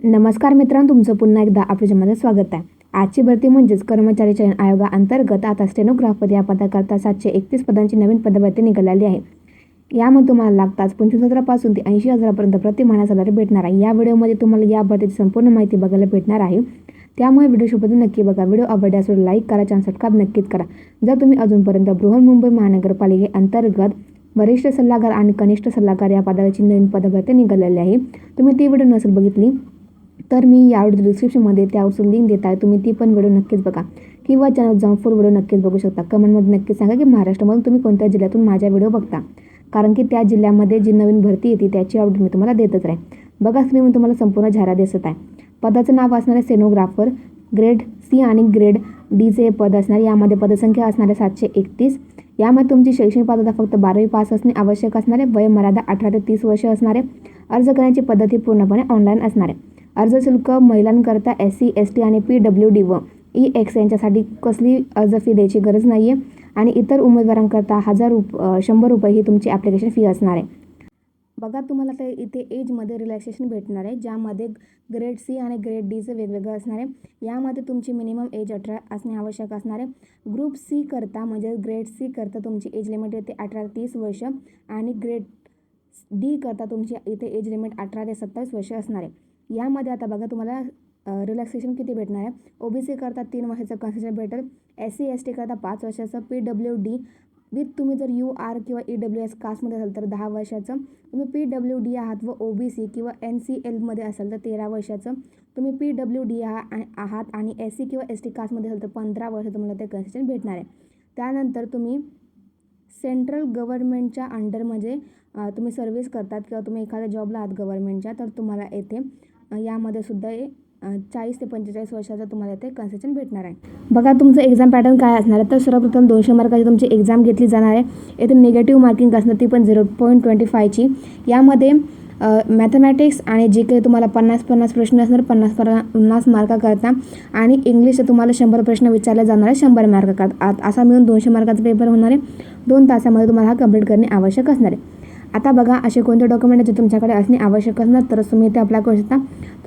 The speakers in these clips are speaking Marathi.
नमस्कार मित्रांनो, तुमचं पुन्हा एकदा आपल्या चॅनलमध्ये स्वागत आहे. आजची भरती म्हणजेच कर्मचारी चयन आयोगाअंतर्गत आता स्टेनोग्राफर या पदाकरता 731 पदांची नवीन पदभरती निघालेली आहे. यामध्ये तुम्हाला लागताच 25,000 पासून ते 80,000 पर्यंत प्रति महिना सॅलरी भेटणार आहे. या व्हिडिओमध्ये तुम्हाला या भरतीची संपूर्ण माहिती बघायला भेटणार आहे. त्यामुळे व्हिडिओ शेवटपर्यंत नक्की बघा. व्हिडिओ आवडल्यास लाईक करा, चॅनल सबस्क्राईब नक्कीच करा. जर तुम्ही अजूनपर्यंत बृहन्मुंबई महानगरपालिकेअंतर्गत वरिष्ठ सल्लागार आणि कनिष्ठ सल्लागार या पदाची नवीन पदभरती निघालेली आहे, तुम्ही ती व्हिडिओ नसेल बघितली तर मी या व्हिडिओ डिस्क्रिप्शनमध्ये त्यावर लिंक देत आहे, तुम्ही ती पण व्हिडिओ नक्कीच बघा किंवा चॅनल जाऊन फुल व्हिडिओ नक्कीच बघू शकता. कमेंटमध्ये नक्कीच सांगा की महाराष्ट्रामधून तुम्ही कोणत्या जिल्ह्यातून माझ्या व्हिडिओ बघता, कारण की त्या जिल्ह्यामध्ये जी नवीन भरती येते त्याची अपडेट मी तुम्हाला देतच राहील. बघा, स्क्रीनवर तुम्हाला संपूर्ण जाहिरात दिसत आहे. पदाचं नाव असणार आहे स्टेनोग्राफर. ग्रेड सी आणि ग्रेड डीचे हे पद असणार. यामध्ये पदसंख्या असणार आहे 731. यामध्ये तुमची शैक्षणिक पात्रता फक्त 12वी पास असणे आवश्यक असणार आहे. वयोमर्यादा 18 ते 30 वर्ष असणार आहे. अर्ज करण्याची पद्धती पूर्णपणे ऑनलाईन असणार आहे. अर्ज शुल्क महिलांकरता SC, ST आणि PWD व EX यांच्यासाठी कसली अर्ज फी द्यायची गरज नाही आहे आणि इतर उमेदवारांकरता 100 रुपये ही तुमची ॲप्लिकेशन फी असणार आहे. बघा, तुम्हाला ते इथे एजमध्ये रिलॅक्सेशन भेटणार आहे, ज्यामध्ये ग्रेड C आणि ग्रेड Dचं वेगवेगळं असणार आहे. यामध्ये तुमची मिनिमम एज 18 असणे आवश्यक असणार आहे. ग्रुप C करता म्हणजे ग्रेड C करता तुमची एज लिमिट येते 18 ते 30 वर्ष आणि ग्रेड D करता तुमची इथे एज लिमिट 18 ते 27 वर्ष असणार आहे. यामध्ये आता बघा तुम्हाला रिलॅक्सेशन किती भेटणार आहे. OBC करता 3 वर्षाचं कन्सेशन भेटेल. SC, ST करता 5 वर्षाचं. PWD विथ तुम्ही जर UR किंवा EWS कास्टमध्ये असाल तर 10 वर्षाचं. तुम्ही PWD आहात व OBC किंवा NCLमध्ये असाल तर 13 वर्षाचं. तुम्ही PWD आहात आणि SC किंवा ST कास्टमध्ये असाल तर 15 वर्ष तुम्हाला ते कन्सेशन भेटणार आहे. त्यानंतर तुम्ही सेंट्रल गव्हर्नमेंटच्या अंडर म्हणजे तुम्ही सर्व्हिस करतात किंवा तुम्ही एखाद्या जॉबला आहात गव्हर्नमेंटच्या, तर तुम्हाला येथे यामध्ये सुद्धा 40 ते 45 वर्षाचं तुम्हाला इथे कन्सेशन भेटणार आहे. बघा, तुमचं एक्झाम पॅटर्न काय असणार आहे तर सर्वप्रथम 200 मार्काची तुमची एक्झाम घेतली जाणार आहे. येथे निगेटिव्ह मार्किंग असणार, ती पण 0.25ची. यामध्ये मॅथमॅटिक्स आणि जी काही तुम्हाला 50 प्रश्न असणार, 50 मार्काकरता आणि इंग्लिश तुम्हाला 100 प्रश्न विचारले जाणार आहे 100 मार्काकरता. असा मिळून 200 मार्काचा पेपर होणार आहे. 2 तासामध्ये तुम्हाला हा कंप्लीट करणे आवश्यक असणार आहे. आता बघा, असे कोणते डॉक्युमेंट जे तुमच्याकडे असणे आवश्यक असणार तरच तुम्ही इथे अप्लाय करू शकता.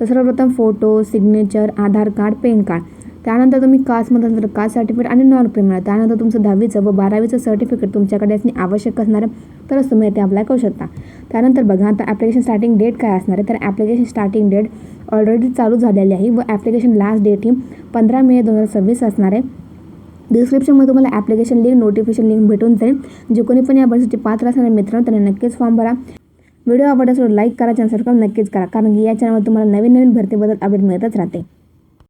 तर सर्वप्रथम फोटो, सिग्नेचर, आधार कार्ड, पॅन कार्ड. त्यानंतर तुम्ही कास्टमध्ये असेल तर कास्ट सर्टिफिकेट आणि नॉन क्रिमिनल. त्यानंतर तुमचं 10वीचं व 12वीचं सर्टिफिकेट तुमच्याकडे असणे आवश्यक असणार आहे, तरच तुम्ही इथे अप्लाय करू शकता. त्यानंतर बघा, आता ॲप्लिकेशन स्टार्टिंग डेट काय असणार आहे तर ॲप्लिकेशन स्टार्टिंग डेट ऑलरेडी चालू झालेली आहे व ॲप्लिकेशन लास्ट डेट ही 15 मे 2026 असणार आहे. डिस्क्रिप्शनमध्ये तुम्हाला ॲप्लिकेशन लिंक, नोटिफिकेशन लिंक भेटून जाईल. जे कोणी पण या भरतीसाठी पात्र असणारे मित्रांनो त्यांनी नक्कीच फॉर्म भरा. व्हिडिओ आवडल्यास लाईक करा, चॅनल सबस्क्राईब नक्कीच करा, कारण की या चॅनलवर तुम्हाला नवीन भरतीबद्दल अपडेट मिळतच राहते.